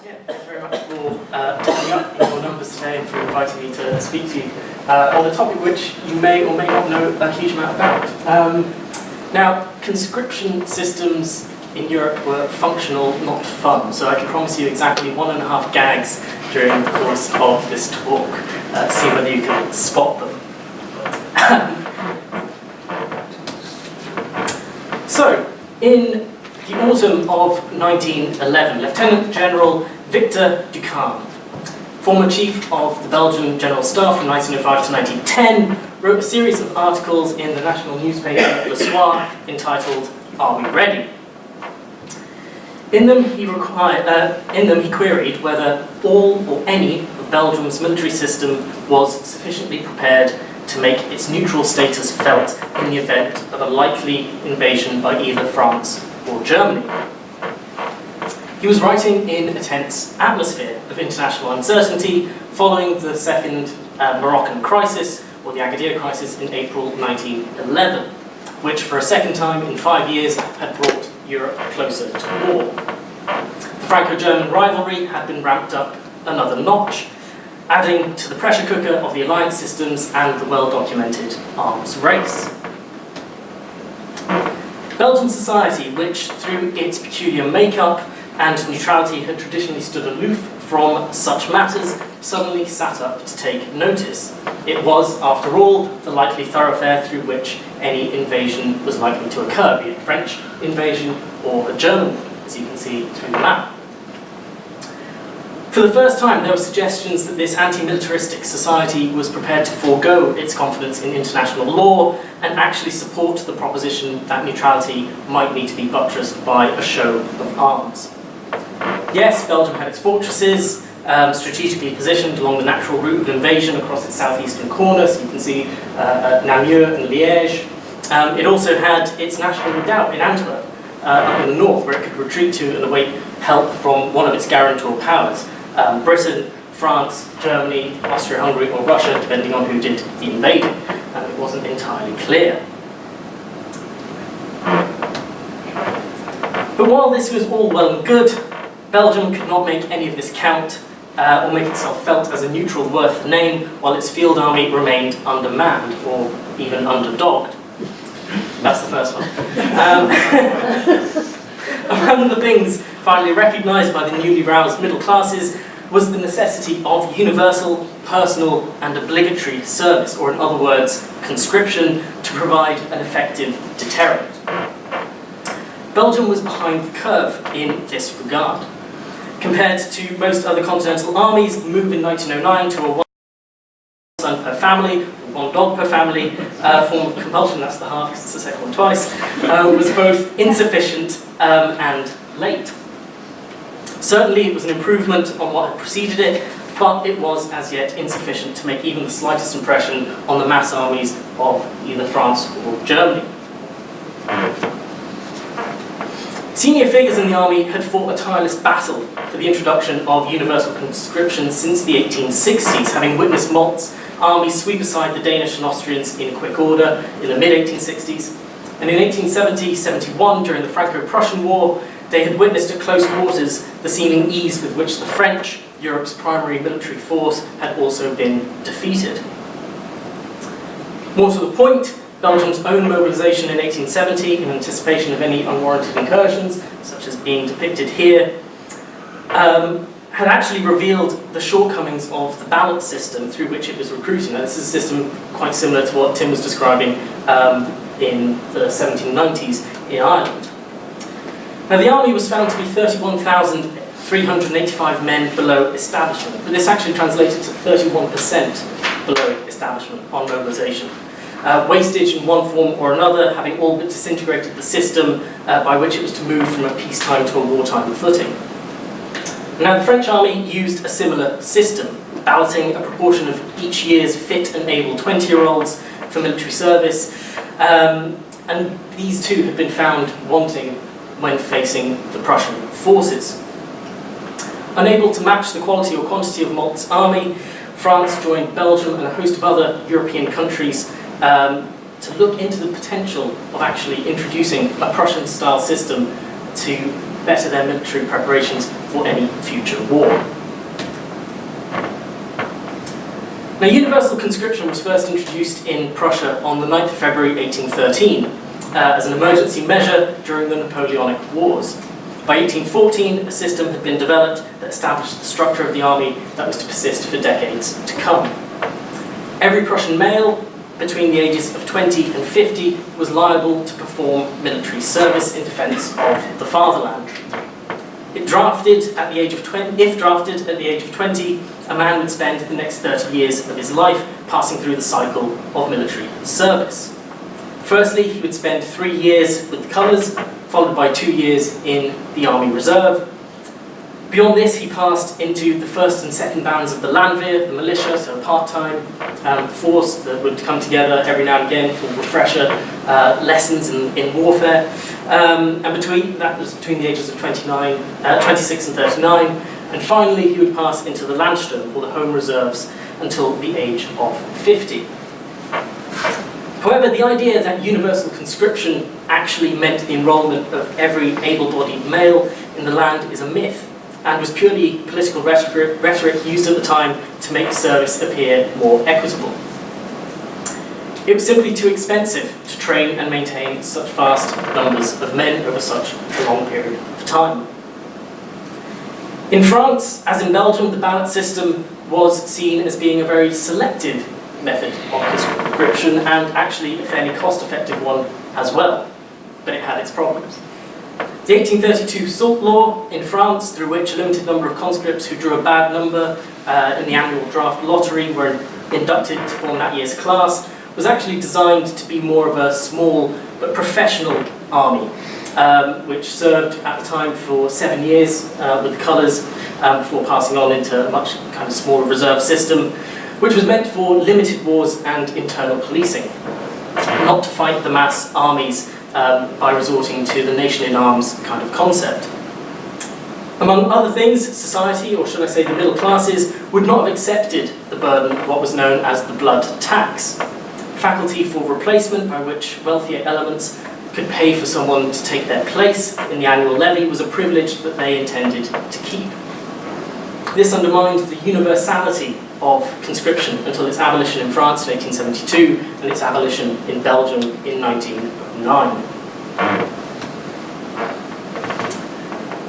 Thanks very much for turning up in your numbers today and for inviting me to speak to you on a topic which you may or may not know a huge amount about. Now, conscription systems in Europe were functional, not fun, so I can promise you exactly 1.5 gags during the course of this talk. See whether you can spot them. So, in the autumn of 1911, Lieutenant General Victor Ducan, former chief of the Belgian General Staff from 1905 to 1910, wrote a series of articles in the national newspaper Le Soir entitled "Are We Ready?" In them he queried whether all or any of Belgium's military system was sufficiently prepared to make its neutral status felt in the event of a likely invasion by either France or Germany. He was writing in a tense atmosphere of international uncertainty following the second Moroccan crisis, or the Agadir crisis, in April 1911, which for a second time in 5 years had brought Europe closer to war. The Franco-German rivalry had been ramped up another notch, adding to the pressure cooker of the alliance systems and the well-documented arms race. Belgian society, which through its peculiar makeup and neutrality had traditionally stood aloof from such matters, suddenly sat up to take notice. It was, after all, the likely thoroughfare through which any invasion was likely to occur, be it a French invasion or a German one, as you can see through the map. For the first time, there were suggestions that this anti-militaristic society was prepared to forego its confidence in international law and actually support the proposition that neutrality might need to be buttressed by a show of arms. Yes, Belgium had its fortresses, strategically positioned along the natural route of invasion across its southeastern corner, so you can see Namur and Liège. It also had its national redoubt in Antwerp, up in the north, where it could retreat to and await help from one of its guarantor powers. Britain, France, Germany, Austria-Hungary or Russia, depending on who did the invading. It wasn't entirely clear. But while this was all well and good, Belgium could not make any of this count or make itself felt as a neutral worth the name while its field army remained undermanned or even underdogged. That's the first one. Among the things finally recognised by the newly roused middle classes was the necessity of universal, personal and obligatory service, or in other words, conscription, to provide an effective deterrent. Belgium was behind the curve in this regard. Compared to most other continental armies, the move in 1909 to a one son per family, one dog per family, form of compulsion, that's the half because it's the second one twice, was both insufficient and late. Certainly it was an improvement on what had preceded it, but it was as yet insufficient to make even the slightest impression on the mass armies of either France or Germany. Senior figures in the army had fought a tireless battle for the introduction of universal conscription since the 1860s, having witnessed Moltke's armies sweep aside the Danish and Austrians in quick order in the mid-1860s. And in 1870-71, during the Franco-Prussian War, they had witnessed at close quarters the seeming ease with which the French, Europe's primary military force, had also been defeated. More to the point, Belgium's own mobilisation in 1870 in anticipation of any unwarranted incursions, such as being depicted here, had actually revealed the shortcomings of the ballot system through which it was recruiting. Now, this is a system quite similar to what Tim was describing in the 1790s in Ireland. Now, the army was found to be 31,385 men below establishment, but this actually translated to 31% below establishment on mobilisation. Wastage in one form or another, having all but disintegrated the system by which it was to move from a peacetime to a wartime footing. Now, the French army used a similar system, balloting a proportion of each year's fit and able 20-year-olds for military service, and these too had been found wanting when facing the Prussian forces. Unable to match the quality or quantity of Moltke's army, France joined Belgium and a host of other European countries to look into the potential of actually introducing a Prussian-style system to better their military preparations for any future war. Now, universal conscription was first introduced in Prussia on the 9th of February 1813 as an emergency measure during the Napoleonic Wars. By 1814, a system had been developed that established the structure of the army that was to persist for decades to come. Every Prussian male between the ages of 20 and 50 was liable to perform military service in defence of the fatherland. If drafted at the age of 20, a man would spend the next 30 years of his life passing through the cycle of military service. Firstly, he would spend 3 years with the colours, followed by 2 years in the Army Reserve. Beyond this, he passed into the first and second bands of the Landwehr, the militia, so a part-time force that would come together every now and again for refresher lessons in warfare. And that was between the ages of 26 and 39. And finally, he would pass into the Landsturm, or the Home Reserves, until the age of 50. However, the idea that universal conscription actually meant the enrolment of every able-bodied male in the land is a myth, and was purely political rhetoric used at the time to make service appear more equitable. It was simply too expensive to train and maintain such vast numbers of men over such a long period of time. In France, as in Belgium, the ballot system was seen as being a very selective method of conscription, and actually a fairly cost-effective one as well, but it had its problems. The 1832 Salt Law in France, through which a limited number of conscripts who drew a bad number in the annual draft lottery were inducted to form that year's class, was actually designed to be more of a small but professional army, which served at the time for 7 years with the colours before passing on into a much kind of smaller reserve system, which was meant for limited wars and internal policing, not to fight the mass armies by resorting to the nation in arms kind of concept. Among other things, society, or should I say the middle classes, would not have accepted the burden of what was known as the blood tax, faculty for replacement by which wealthier elements could pay for someone to take their place in the annual levy was a privilege that they intended to keep. This undermined the universality of conscription until its abolition in France in 1872 and its abolition in Belgium in 1909.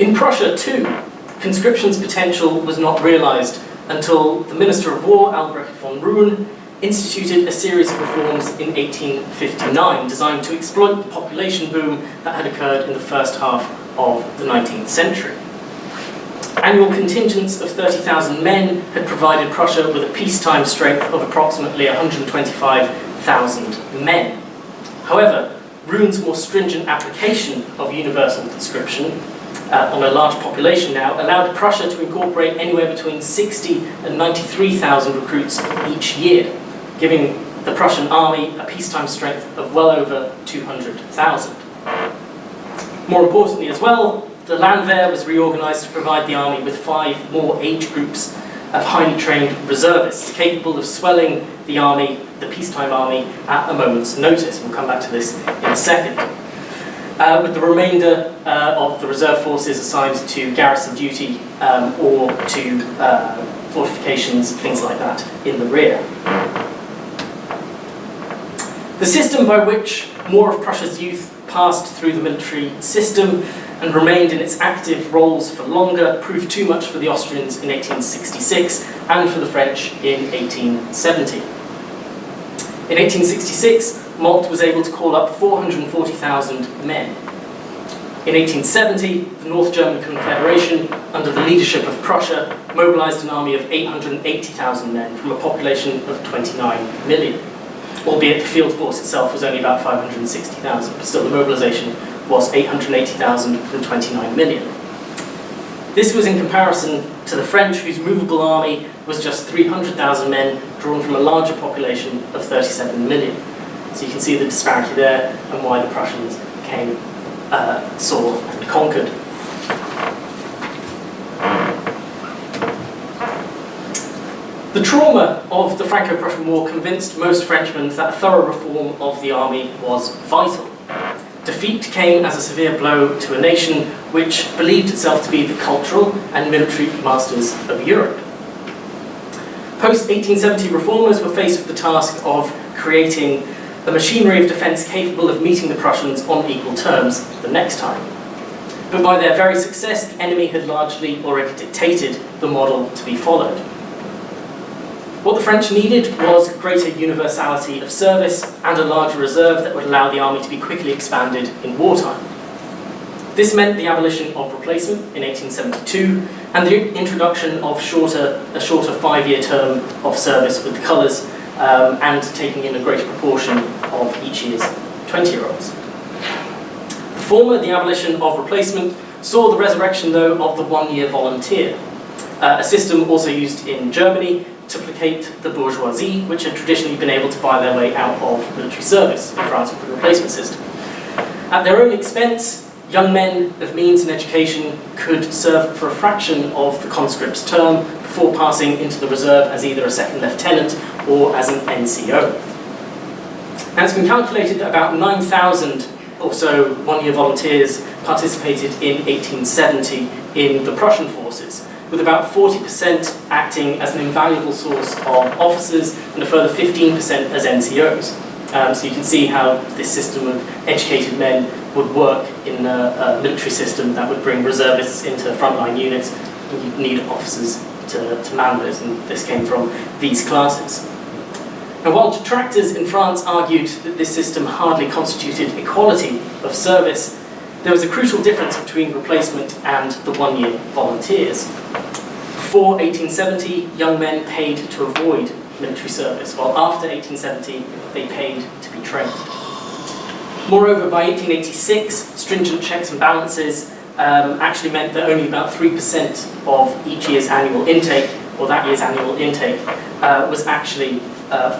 In Prussia, too, conscription's potential was not realised until the Minister of War, Albrecht von Roon, instituted a series of reforms in 1859 designed to exploit the population boom that had occurred in the first half of the 19th century. Annual contingents of 30,000 men had provided Prussia with a peacetime strength of approximately 125,000 men. However, Roon's more stringent application of universal conscription on a large population now allowed Prussia to incorporate anywhere between 60 and 93,000 recruits each year, giving the Prussian army a peacetime strength of well over 200,000. More importantly as well, the Landwehr was reorganised to provide the army with 5 more age groups of highly trained reservists, capable of swelling the army, the peacetime army, at a moment's notice. We'll come back to this in a second. With the remainder of the reserve forces assigned to garrison duty or to fortifications, things like that, in the rear. The system by which more of Prussia's youth passed through the military system and remained in its active roles for longer proved too much for the Austrians in 1866 and for the French in 1870. In 1866, Moltke was able to call up 440,000 men. In 1870, the North German Confederation, under the leadership of Prussia, mobilised an army of 880,000 men from a population of 29 million. Albeit the field force itself was only about 560,000, but still the mobilisation was 880,000 from 29 million. This was in comparison to the French, whose movable army was just 300,000 men, drawn from a larger population of 37 million. So you can see the disparity there and why the Prussians came, saw and conquered. The trauma of the Franco-Prussian War convinced most Frenchmen that a thorough reform of the army was vital. Defeat came as a severe blow to a nation which believed itself to be the cultural and military masters of Europe. Post-1870 reformers were faced with the task of creating a machinery of defence capable of meeting the Prussians on equal terms the next time. But by their very success, the enemy had largely already dictated the model to be followed. What the French needed was greater universality of service and a larger reserve that would allow the army to be quickly expanded in wartime. This meant the abolition of replacement in 1872 and the introduction of a shorter 5-year term of service with the colours and taking in a greater proportion of each year's 20-year-olds. The former, the abolition of replacement, saw the resurrection, though, of the 1-year volunteer, a system also used in Germany to placate the bourgeoisie, which had traditionally been able to buy their way out of military service in France with the replacement system. At their own expense, young men of means and education could serve for a fraction of the conscript's term before passing into the reserve as either a second lieutenant or as an NCO. And it's been calculated that about 9,000 or so 1-year volunteers participated in 1870 in the Prussian forces, with about 40% acting as an invaluable source of officers and a further 15% as NCOs. So you can see how this system of educated men would work in a military system that would bring reservists into frontline units, and you'd need officers to man those, and this came from these classes. Now, while detractors in France argued that this system hardly constituted equality of service, there was a crucial difference between replacement and the 1-year volunteers. Before 1870, young men paid to avoid military service, while after 1870, they paid to be trained. Moreover, by 1886, stringent checks and balances actually meant that only about 3% of each year's annual intake, or that year's annual intake, was actually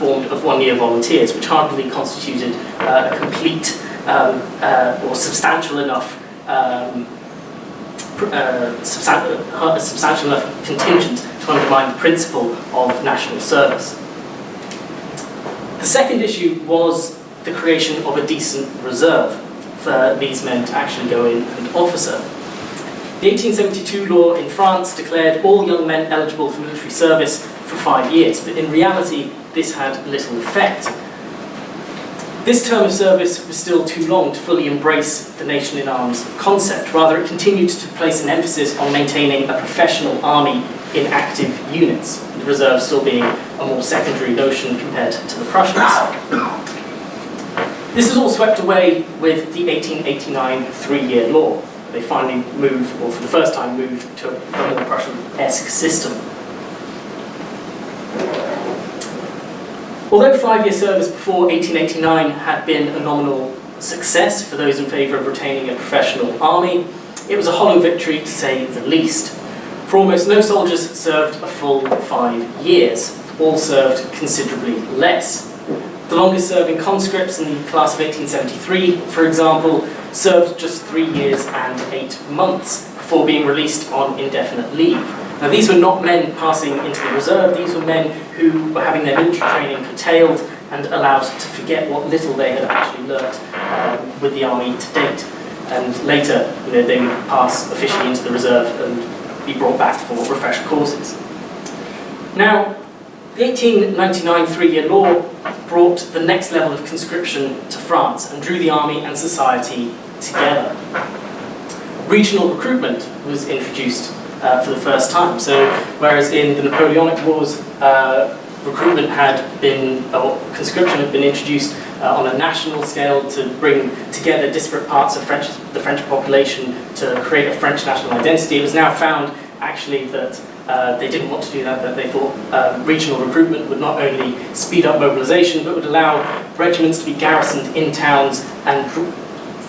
formed of 1-year volunteers, which hardly constituted a complete or substantial enough substantial enough contingent to undermine the principle of national service. The second issue was the creation of a decent reserve for these men to actually go in and officer. The 1872 law in France declared all young men eligible for military service for 5 years, but in reality this had little effect. This term of service was still too long to fully embrace the nation in arms concept. Rather, it continued to place an emphasis on maintaining a professional army in active units, the reserve still being a more secondary notion compared to the Prussians. This was all swept away with the 1889 3-year law. They finally moved, or for the first time moved, to a more Prussian-esque system. Although 5-year service before 1889 had been a nominal success for those in favour of retaining a professional army, it was a hollow victory to say the least. For almost no soldiers served a full 5 years. All served considerably less. The longest serving conscripts in the class of 1873, for example, served just 3 years and 8 months before being released on indefinite leave. Now, these were not men passing into the reserve, these were men who were having their military training curtailed and allowed to forget what little they had actually learnt with the army to date. And later, they would pass officially into the reserve and be brought back for refresher courses. Now, the 1899 3-year law brought the next level of conscription to France and drew the army and society together. Regional recruitment was introduced for the first time. So, whereas in the Napoleonic Wars, recruitment had been, or conscription had been introduced on a national scale to bring together disparate parts of the French population to create a French national identity, it was now found actually that they didn't want to do that, that they thought regional recruitment would not only speed up mobilisation, but would allow regiments to be garrisoned in towns and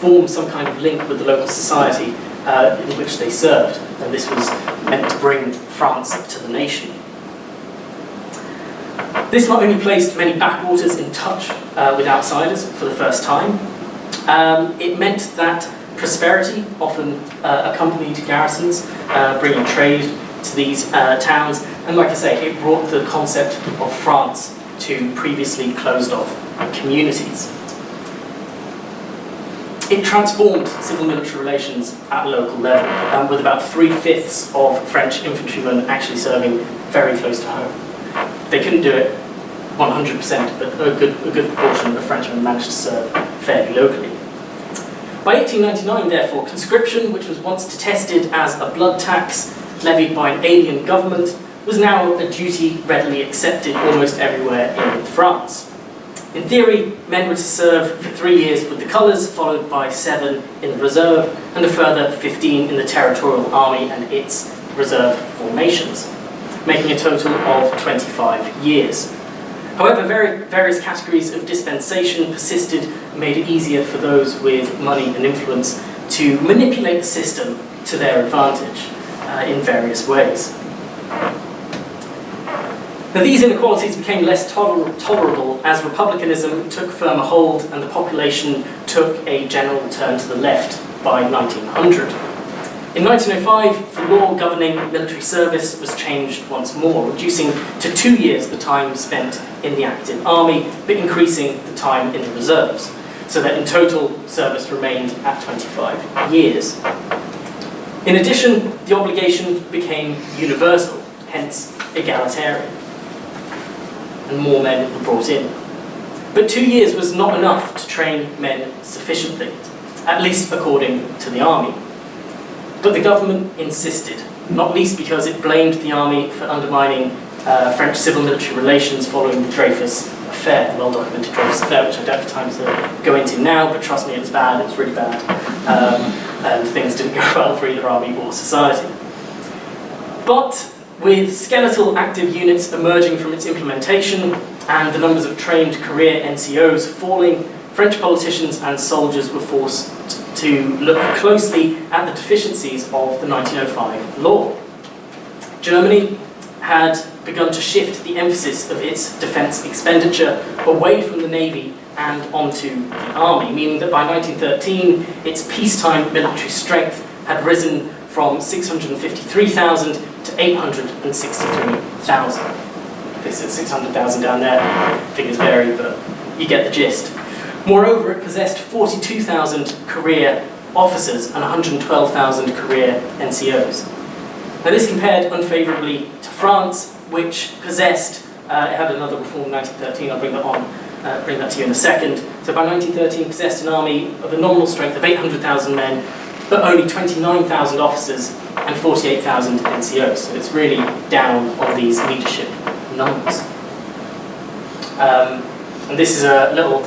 form some kind of link with the local society in which they served. And this was meant to bring France to the nation. This not only placed many backwaters in touch with outsiders for the first time, it meant that prosperity often accompanied garrisons, bringing trade to these towns, and like I say, it brought the concept of France to previously closed off communities. It transformed civil-military relations at a local level, with about 3/5 of French infantrymen actually serving very close to home. They couldn't do it 100%, but a good proportion of Frenchmen managed to serve fairly locally. By 1899, therefore, conscription, which was once detested as a blood tax levied by an alien government, was now a duty readily accepted almost everywhere in France. In theory, men were to serve for 3 years with the colours, followed by 7 in the reserve, and a further 15 in the territorial army and its reserve formations, making a total of 25 years. However, various categories of dispensation persisted and made it easier for those with money and influence to manipulate the system to their advantage in various ways. Now, these inequalities became less tolerable as republicanism took firmer hold and the population took a general turn to the left by 1900. In 1905, the law governing military service was changed once more, reducing to 2 years the time spent in the active army, but increasing the time in the reserves, so that in total service remained at 25 years. In addition, the obligation became universal, hence egalitarian, and more men were brought in. But 2 years was not enough to train men sufficiently, at least according to the army. But the government insisted, not least because it blamed the army for undermining French civil-military relations following the Dreyfus affair, well-documented Dreyfus affair, which I don't have time to go into now, but trust me, it was bad, it was really bad, and things didn't go well for either army or society. But with skeletal active units emerging from its implementation and the numbers of trained career NCOs falling, French politicians and soldiers were forced to look closely at the deficiencies of the 1905 law. Germany had begun to shift the emphasis of its defence expenditure away from the navy and onto the army, meaning that by 1913 its peacetime military strength had risen from 653,000 to 863,000. This is 600,000 down there, figures vary, but you get the gist. Moreover, it possessed 42,000 career officers and 112,000 career NCOs. Now this compared unfavourably to France, which possessed, it had another reform in 1913, I'll bring that to you in a second. So by 1913 possessed an army of a nominal strength of 800,000 men, but only 29,000 officers and 48,000 NCOs. So it's really down on these leadership numbers. And this is a little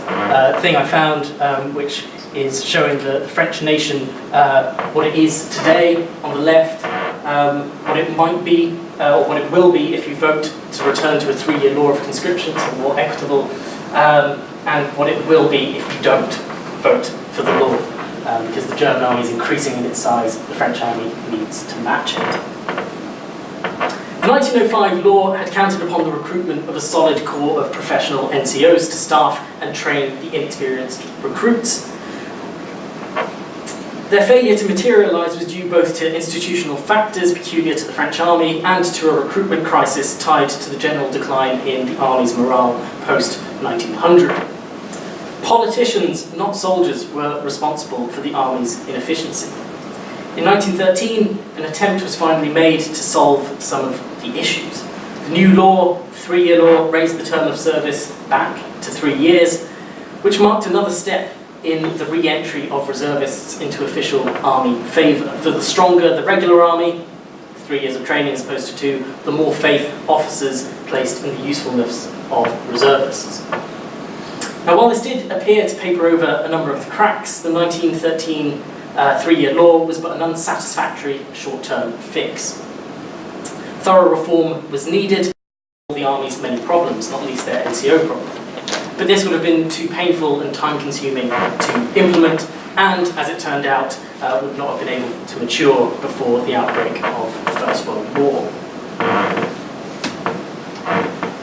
thing I found which is showing the French nation, what it is today on the left, what it might be, or what it will be if you vote to return to a 3-year law of conscription, so more equitable, and what it will be if you don't vote for the law. Because the German army is increasing in its size, the French army needs to match it. The 1905 law had counted upon the recruitment of a solid core of professional NCOs to staff and train the inexperienced recruits. Their failure to materialise was due both to institutional factors peculiar to the French army and to a recruitment crisis tied to the general decline in the army's morale post-1900. Politicians, not soldiers, were responsible for the army's inefficiency. In 1913, an attempt was finally made to solve some of the issues. The new law, 3-year law, raised the term of service back to 3 years, which marked another step in the re-entry of reservists into official army favour. For the stronger the regular army, 3 years of training as opposed to 2, the more faith officers placed in the usefulness of reservists. Now, while this did appear to paper over a number of the cracks, the 1913 3-year law was but an unsatisfactory short-term fix. Thorough reform was needed to solve the Army's many problems, not least their NCO problem. But this would have been too painful and time-consuming to implement, and, as it turned out, would not have been able to mature before the outbreak of the First World War.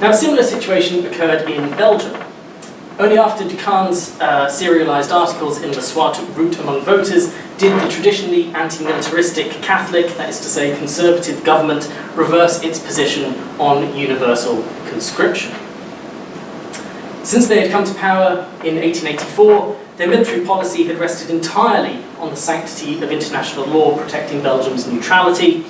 Now, a similar situation occurred in Belgium. Only after Ducan's serialised articles in Le Soir took root among voters did the traditionally anti-militaristic Catholic, that is to say conservative government, reverse its position on universal conscription. Since they had come to power in 1884, their military policy had rested entirely on the sanctity of international law protecting Belgium's neutrality,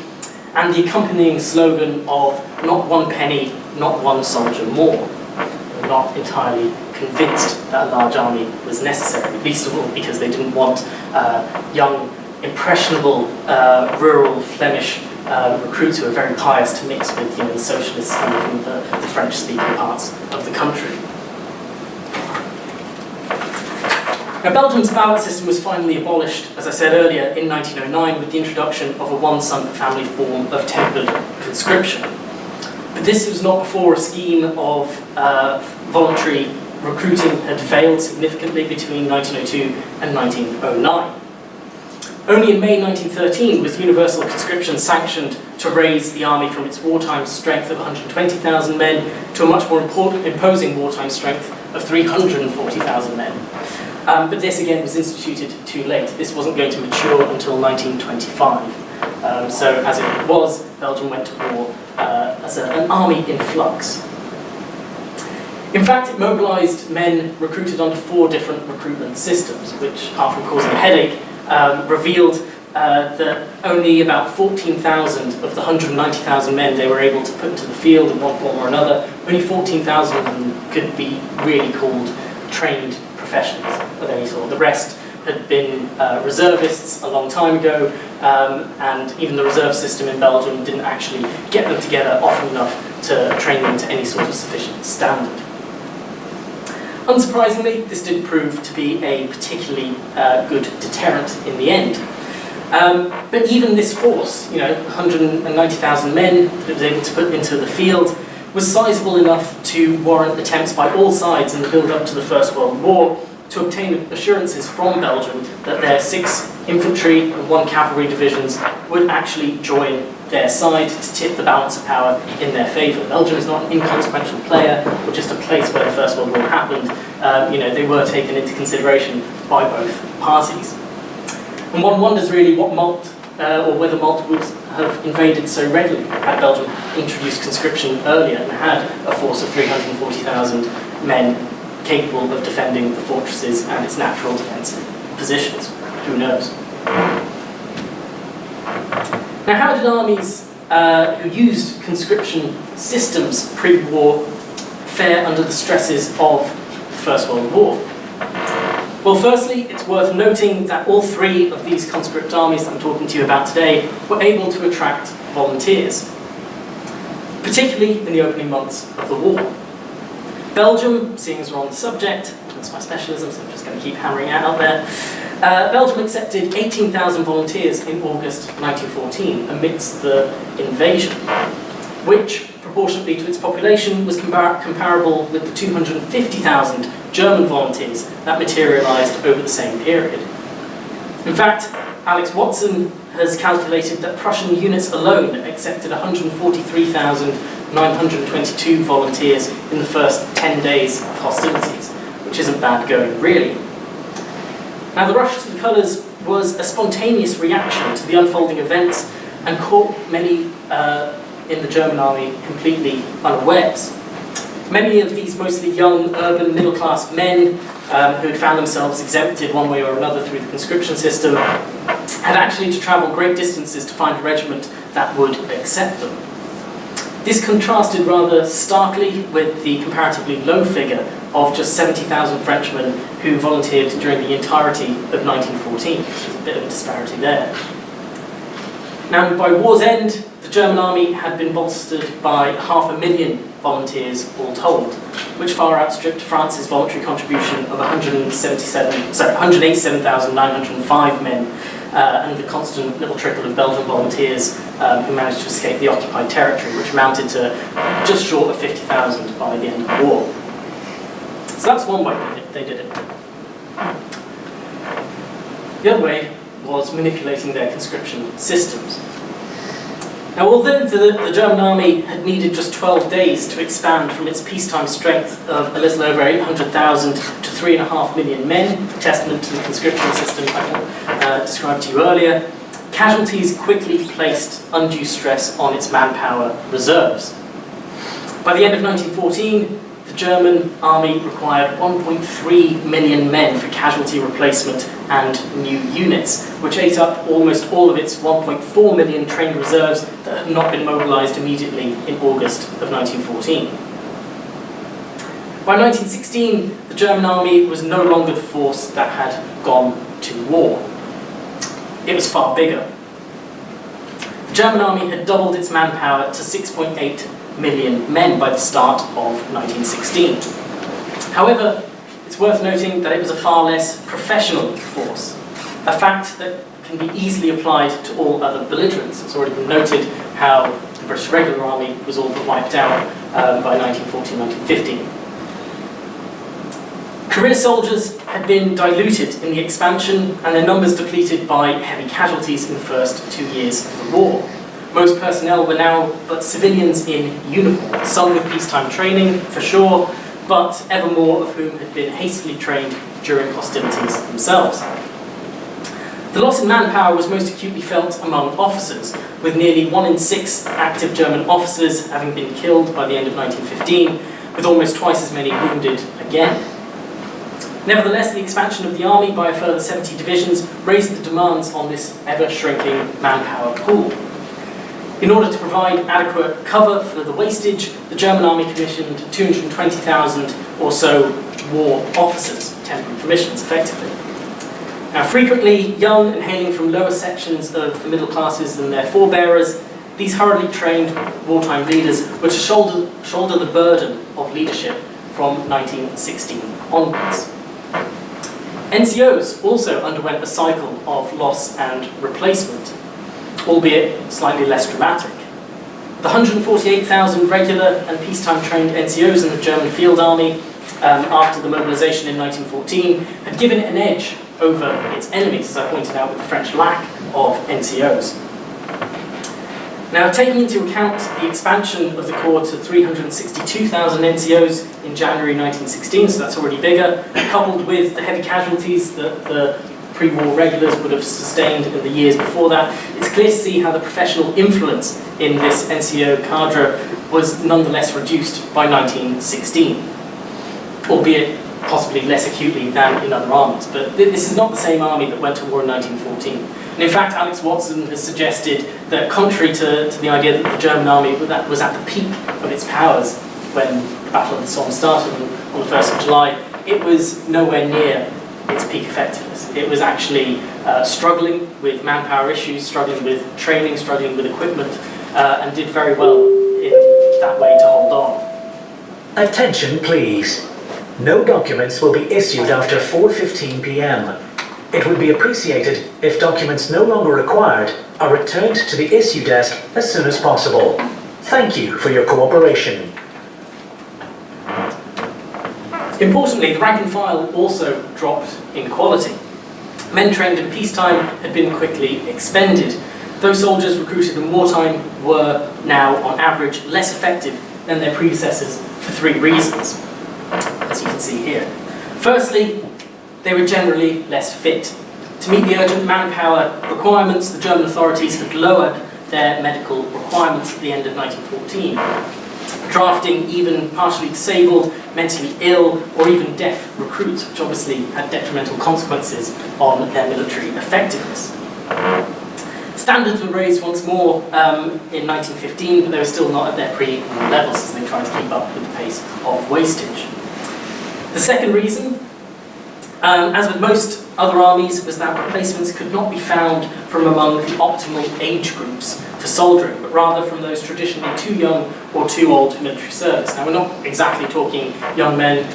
and the accompanying slogan of "not one penny, not one soldier more." They were not entirely convinced that a large army was necessary, least of all because they didn't want young, impressionable, rural Flemish recruits who were very pious to mix with the socialists coming from the French-speaking parts of the country. Now, Belgium's ballot system was finally abolished, as I said earlier, in 1909 with the introduction of a one-son family form of tempered conscription. But this was not before a scheme of voluntary recruiting had failed significantly between 1902 and 1909. Only in May 1913 was universal conscription sanctioned to raise the army from its wartime strength of 120,000 men to a much more imposing wartime strength of 340,000 men. But this again was instituted too late. This wasn't going to mature until 1925. So as it was, Belgium went to war as an army in flux. In fact, it mobilised men recruited under 4 different recruitment systems, which, apart from causing a headache, revealed that only about 14,000 of the 190,000 men they were able to put into the field in one form or another, only 14,000 of them could be really called trained professionals of any sort. The rest had been reservists a long time ago, and even the reserve system in Belgium didn't actually get them together often enough to train them to any sort of sufficient standard. Unsurprisingly, this did prove to be a particularly good deterrent in the end. But even this force, 190,000 men that it was able to put into the field, was sizable enough to warrant attempts by all sides in the build-up to the First World War to obtain assurances from Belgium that their 6 infantry and 1 cavalry divisions would actually join their side to tip the balance of power in their favour. Belgium is not an inconsequential player or just a place where the First World War happened. They were taken into consideration by both parties. And one wonders really what or whether Malta would have invaded so readily had Belgium introduced conscription earlier and had a force of 340,000 men capable of defending the fortresses and its natural defensive positions. Who knows? Now, how did armies who used conscription systems pre-war fare under the stresses of the First World War? Well, firstly, it's worth noting that all 3 of these conscript armies that I'm talking to you about today were able to attract volunteers, particularly in the opening months of the war. Belgium, seeing as we're on the subject, that's my specialism, so I'm just going to keep hammering it out there. Belgium accepted 18,000 volunteers in August 1914 amidst the invasion, which, proportionately to its population, was comparable with the 250,000 German volunteers that materialised over the same period. In fact, Alex Watson has calculated that Prussian units alone accepted 143,922 volunteers in the first 10 days of hostilities, which isn't bad going, really. Now, the rush to the colours was a spontaneous reaction to the unfolding events and caught many in the German army completely unawares. Many of these mostly young, urban, middle-class men who had found themselves exempted one way or another through the conscription system had actually to travel great distances to find a regiment that would accept them. This contrasted rather starkly with the comparatively low figure of just 70,000 Frenchmen who volunteered during the entirety of 1914. There's a bit of a disparity there. Now, by war's end, the German army had been bolstered by 500,000 volunteers all told, which far outstripped France's voluntary contribution of 187,905 men, and the constant little trickle of Belgian volunteers who managed to escape the occupied territory, which amounted to just short of 50,000 by the end of the war. So that's one way they did it. The other way was manipulating their conscription systems. Now, although the German army had needed just 12 days to expand from its peacetime strength of a little over 800,000 to 3.5 million men, testament to the conscription system I described to you earlier, casualties quickly placed undue stress on its manpower reserves. By the end of 1914, the the German army required 1.3 million men for casualty replacement and new units, which ate up almost all of its 1.4 million trained reserves that had not been mobilised immediately in August of 1914. By 1916, the German army was no longer the force that had gone to war. It was far bigger. The German army had doubled its manpower to 6.8 million men by the start of 1916. However, it's worth noting that it was a far less professional force, a fact that can be easily applied to all other belligerents. It's already been noted how the British regular army was all but wiped out by 1914-1915. Career soldiers had been diluted in the expansion and their numbers depleted by heavy casualties in the first 2 years of the war. Most personnel were now but civilians in uniform, some with peacetime training, for sure, but ever more of whom had been hastily trained during hostilities themselves. The loss in manpower was most acutely felt among officers, with nearly 1 in 6 active German officers having been killed by the end of 1915, with almost twice as many wounded again. Nevertheless, the expansion of the army by a further 70 divisions raised the demands on this ever-shrinking manpower pool. In order to provide adequate cover for the wastage, the German army commissioned 220,000 or so war officers, temporary commissions effectively. Now, frequently young and hailing from lower sections of the middle classes than their forebearers, these hurriedly trained wartime leaders were to shoulder the burden of leadership from 1916 onwards. NCOs also underwent a cycle of loss and replacement, albeit slightly less dramatic. The 148,000 regular and peacetime trained NCOs in the German Field Army after the mobilisation in 1914 had given it an edge over its enemies, as I pointed out with the French lack of NCOs. Now, taking into account the expansion of the Corps to 362,000 NCOs in January 1916, so that's already bigger, coupled with the heavy casualties that the pre-war regulars would have sustained in the years before that, it's clear to see how the professional influence in this NCO cadre was nonetheless reduced by 1916, albeit possibly less acutely than in other armies. But this is not the same army that went to war in 1914. And in fact, Alex Watson has suggested that, contrary to the idea that the German army was at the peak of its powers when the Battle of the Somme started on the 1st of July, it was nowhere near its peak effectiveness. It was actually struggling with manpower issues, struggling with training, struggling with equipment, and did very well in that way to hold on. Attention, please. No documents will be issued after 4:15 p.m. It would be appreciated if documents no longer required are returned to the issue desk as soon as possible. Thank you for your cooperation. Importantly, the rank and file also dropped in quality. Men trained in peacetime had been quickly expended. Those soldiers recruited in wartime were now, on average, less effective than their predecessors for 3 reasons, as you can see here. Firstly, they were generally less fit. To meet the urgent manpower requirements, the German authorities had lowered their medical requirements at the end of 1914, drafting even partially disabled, mentally ill, or even deaf recruits, which obviously had detrimental consequences on their military effectiveness. Standards were raised once more in 1915, but they were still not at their pre-war levels as they tried to keep up with the pace of wastage. The second reason, as with most other armies, was that replacements could not be found from among the optimal age groups for soldiering, but rather from those traditionally too young or too old for military service. Now, we're not exactly talking young men,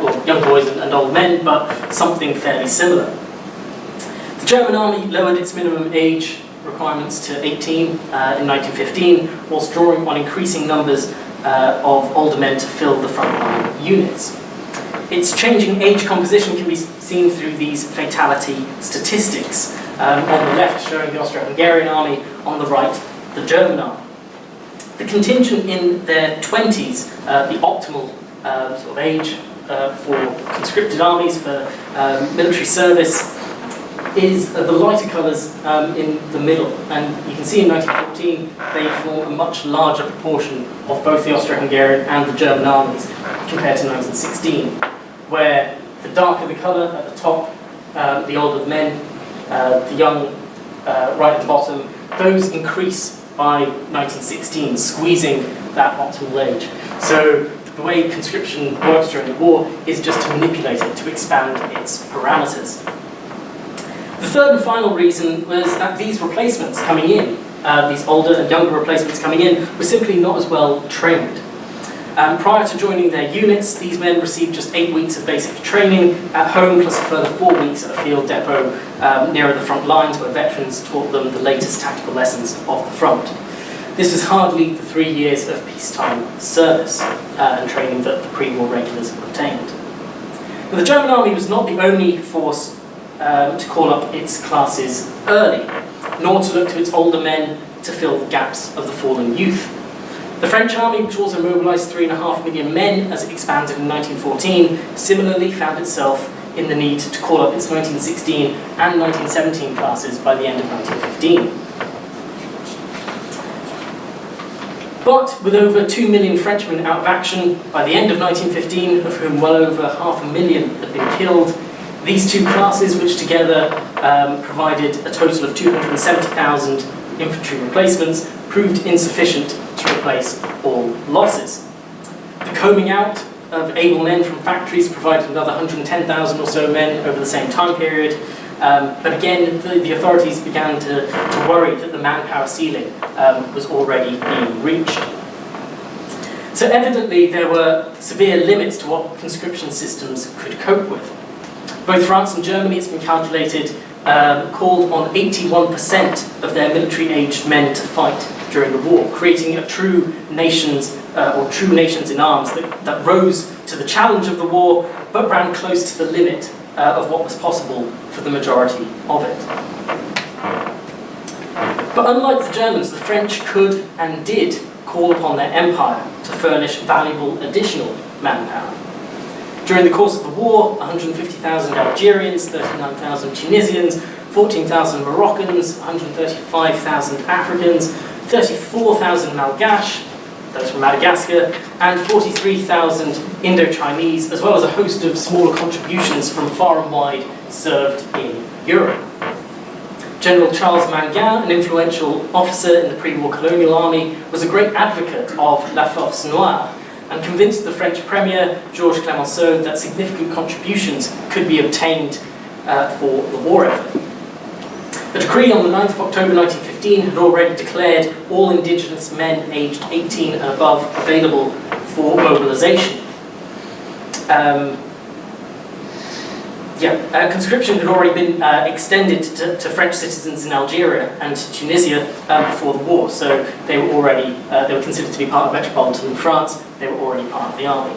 or young boys and old men, but something fairly similar. The German army lowered its minimum age requirements to 18 in 1915, whilst drawing on increasing numbers of older men to fill the frontline units. Its changing age composition can be seen through these fatality statistics. On the left, showing the Austro-Hungarian army, on the right, the German army. The contingent in their 20s, the optimal sort of age for conscripted armies, for military service, is the lighter colours in the middle. And you can see in 1914 they form a much larger proportion of both the Austro-Hungarian and the German armies. compared to 1916, where the darker the colour at the top, the older the men, the young right at the bottom, those increase by 1916, squeezing that optimal age. So the way conscription works during the war is just to manipulate it, to expand its parameters. The third and final reason was that these replacements coming in, these older and younger replacements coming in, were simply not as well trained. Prior to joining their units, these men received just 8 weeks of basic training at home, plus a further 4 weeks at a field depot nearer the front lines, where veterans taught them the latest tactical lessons of the front. This was hardly the 3 years of peacetime service and training that the pre-war regulars obtained. But the German army was not the only force to call up its classes early, nor to look to its older men to fill the gaps of the fallen youth. The French army, which also mobilised 3.5 million men as it expanded in 1914, similarly found itself in the need to call up its 1916 and 1917 classes by the end of 1915. But with over 2 million Frenchmen out of action by the end of 1915, of whom well over 500,000 had been killed, these two classes, which together provided a total of 270,000 infantry replacements, proved insufficient to replace all losses. The combing out of able men from factories provided another 110,000 or so men over the same time period, but again the authorities began to worry that the manpower ceiling was already being reached. So evidently there were severe limits to what conscription systems could cope with. Both France and Germany, it's been calculated, called on 81% of their military-aged men to fight during the war, creating a true nations in arms that rose to the challenge of the war, but ran close to the limit of what was possible for the majority of it. But unlike the Germans, the French could and did call upon their empire to furnish valuable additional manpower. During the course of the war, 150,000 Algerians, 39,000 Tunisians, 14,000 Moroccans, 135,000 Africans, 34,000 Malgache, those from Madagascar, and 43,000 Indo-Chinese, as well as a host of smaller contributions from far and wide served in Europe. General Charles Mangin, an influential officer in the pre-war colonial army, was a great advocate of La Force Noire and convinced the French Premier, Georges Clemenceau, that significant contributions could be obtained for the war effort. A decree on the 9th of October 1915 had already declared all indigenous men aged 18 and above available for mobilisation. Conscription had already been extended to French citizens in Algeria and Tunisia before the war, so they were considered to be part of metropolitan France. They were already part of the army.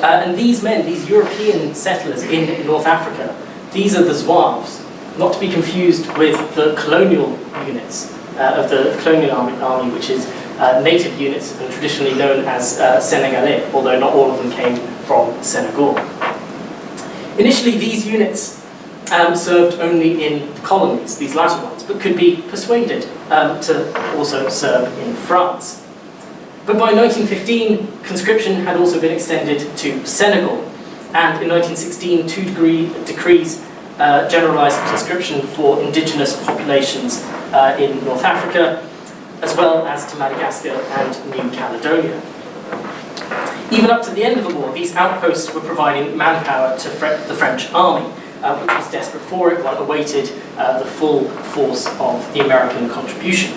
And these men, these European settlers in North Africa, these are the Zouaves, not to be confused with the colonial units of the colonial army, which is native units and traditionally known as Senegalais, although not all of them came from Senegal. Initially, these units served only in the colonies, these latter ones, but could be persuaded to also serve in France. But by 1915, conscription had also been extended to Senegal, and in 1916, two decrees generalised conscription for indigenous populations in North Africa, as well as to Madagascar and New Caledonia. Even up to the end of the war, these outposts were providing manpower to the French army, which was desperate for it while awaited the full force of the American contribution.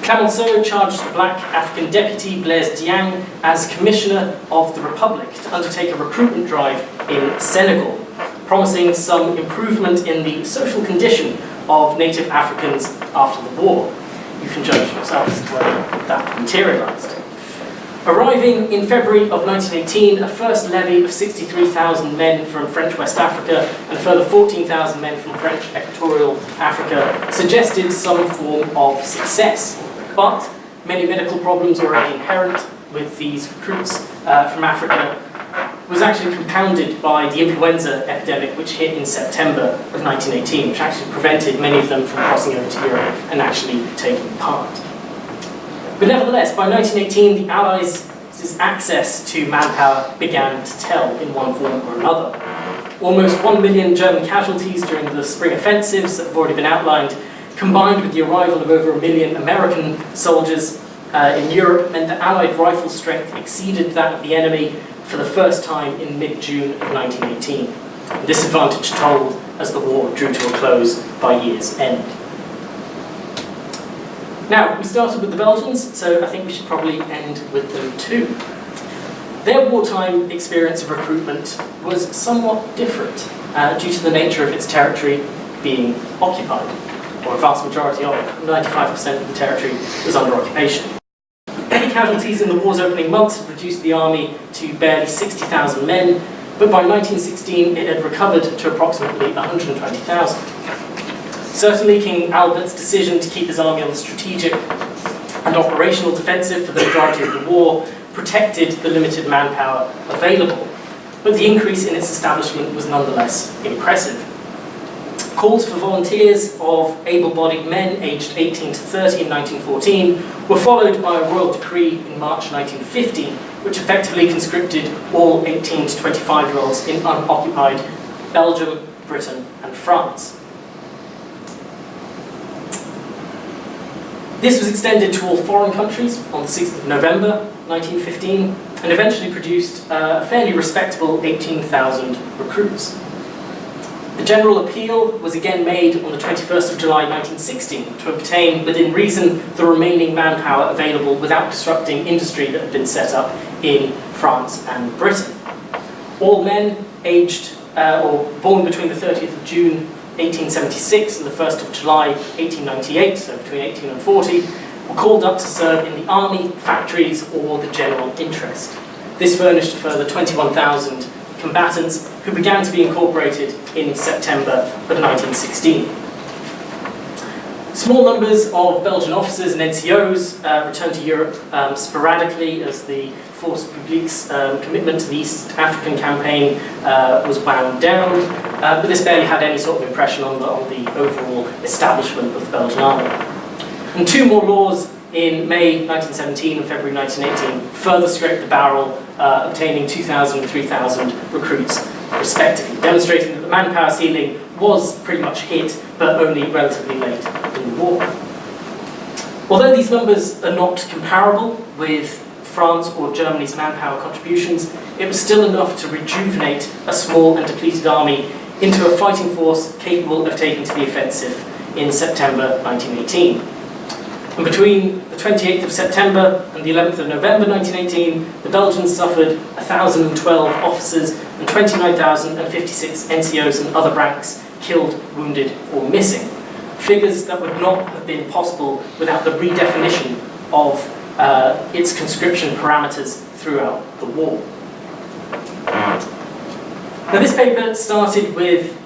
Clemenceau charged the black African deputy Blaise Diagne as Commissioner of the Republic to undertake a recruitment drive in Senegal, promising some improvement in the social condition of native Africans after the war. You can judge yourselves as to whether that materialised. Arriving in February of 1918, a first levy of 63,000 men from French West Africa and a further 14,000 men from French Equatorial Africa suggested some form of success. But many medical problems already inherent with these recruits from Africa was actually compounded by the influenza epidemic which hit in September of 1918, which actually prevented many of them from crossing over to Europe and actually taking part. But nevertheless, by 1918, the Allies his access to manpower began to tell in one form or another. Almost 1 million German casualties during the spring offensives that have already been outlined, combined with the arrival of over 1 million American soldiers in Europe, meant that Allied rifle strength exceeded that of the enemy for the first time in mid-June of 1918. This advantage told as the war drew to a close by year's end. Now, we started with the Belgians, so I think we should probably end with them too. Their wartime experience of recruitment was somewhat different due to the nature of its territory being occupied, or a vast majority of it. 95% of the territory was under occupation. Heavy casualties in the war's opening months had reduced the army to barely 60,000 men, but by 1916 it had recovered to approximately 120,000. Certainly, King Albert's decision to keep his army on the strategic and operational defensive for the majority of the war protected the limited manpower available, but the increase in its establishment was nonetheless impressive. Calls for volunteers of able-bodied men aged 18 to 30 in 1914 were followed by a royal decree in March 1915, which effectively conscripted all 18 to 25-year-olds in unoccupied Belgium, Britain, and France. This was extended to all foreign countries on the 6th of November 1915 and eventually produced a fairly respectable 18,000 recruits. The general appeal was again made on the 21st of July 1916 to obtain, within reason, the remaining manpower available without disrupting industry that had been set up in France and Britain. All men aged or born between the 30th of June 1876 and the 1st of July 1898, so between 18 and 40, were called up to serve in the army, factories, or the general interest. This furnished a further 21,000 combatants who began to be incorporated in September of 1916. Small numbers of Belgian officers and NCOs returned to Europe sporadically as the Force Publique's commitment to the East African campaign was wound down, but this barely had any sort of impression on the overall establishment of the Belgian army. And two more laws in May 1917 and February 1918 further scraped the barrel, obtaining 2,000 and 3,000 recruits respectively, demonstrating that the manpower ceiling was pretty much hit, but only relatively late in the war. Although these numbers are not comparable with France or Germany's manpower contributions, it was still enough to rejuvenate a small and depleted army into a fighting force capable of taking to the offensive in September 1918. And between the 28th of September and the 11th of November 1918, the Belgians suffered 1,012 officers and 29,056 NCOs and other ranks killed, wounded, or missing. Figures that would not have been possible without the redefinition of its conscription parameters throughout the war. Now, this paper started with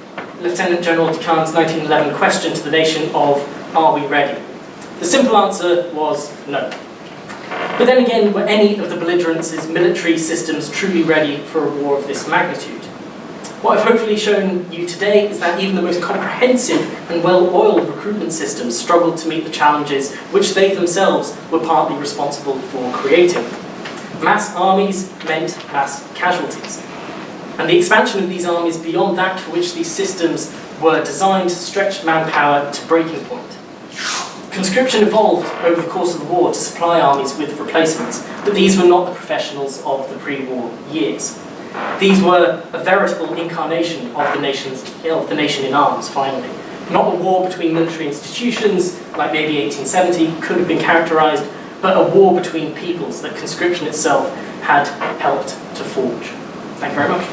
Lieutenant General Ducan's 1911 question to the nation of, "Are we ready?" The simple answer was no. But then again, were any of the belligerents' military systems truly ready for a war of this magnitude? What I've hopefully shown you today is that even the most comprehensive and well-oiled recruitment systems struggled to meet the challenges which they themselves were partly responsible for creating. Mass armies meant mass casualties. And the expansion of these armies beyond that for which these systems were designed stretched manpower to breaking point. Conscription evolved over the course of the war to supply armies with replacements, but these were not the professionals of the pre-war years. These were a veritable incarnation of the nation in arms, finally. Not a war between military institutions, like maybe 1870 could have been characterized, but a war between peoples that conscription itself had helped to forge. Thank you very much.